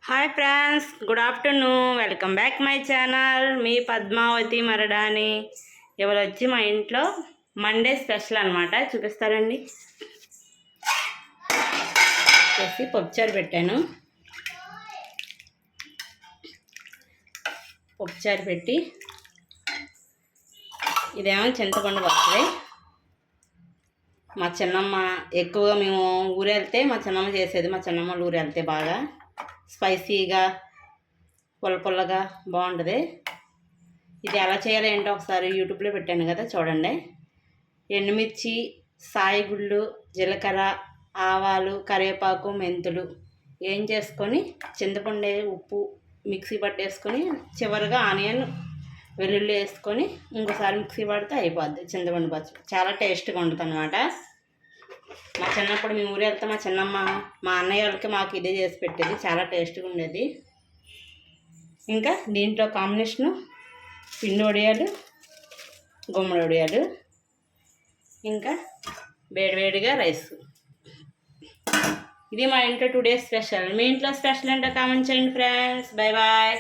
Hi friends, good afternoon. Welcome back my channel. మీ పద్మావతి మరడాని. ఎవరు వచ్చి మా ఇంట్లో మండే స్పెషల్ అనమాట చూపిస్తారండి. వచ్చేసి పప్పుచారు పెట్టాను. పప్పుచారు పెట్టి ఇదేమో చింతపండు పచ్చడి. మా చిన్నమ్మ ఎక్కువగా మేము ఊరు వెళ్తే మా చిన్నమ్మ చేసేది. మా చిన్నమ్మ ఊరు వెళ్తే బాగా స్పైసీగా పుల్లగా బాగుంటుంది. ఇది ఎలా చేయాలో ఏంటో ఒకసారి యూట్యూబ్లో పెట్టాను కదా, చూడండి. ఎండుమిర్చి, సాయిగుళ్ళు, జీలకర్ర, ఆవాలు, కరివేపాకు, మెంతులు ఏం చేసుకొని చింతపండు, ఉప్పు మిక్సీ పట్టేసుకొని చివరిగా ఆనియన్, వెల్లుల్లి వేసుకొని ఇంకోసారి మిక్సీ పడితే అయిపోద్ది చింతపండు పచ్చడి. చాలా టేస్ట్గా ఉంటుంది అన్నమాట. మా చిన్నప్పుడు మేము ఊరు వెళ్తే మా చిన్నమ్మ, మా అన్నయ్య వాళ్ళకి మాకు ఇదే చేసి పెట్టేది. చాలా టేస్ట్గా ఉండేది. ఇంకా దీంట్లో కాంబినేషను పిండి వడియాలు, గుమ్మడి వడియాలు, ఇంకా వేడివేడిగా రైస్. ఇది మా ఇంట్లో టుడే స్పెషల్. మీ ఇంట్లో స్పెషల్ ఏంటో కామెంట్ చేయండి ఫ్రెండ్స్. Bye bye.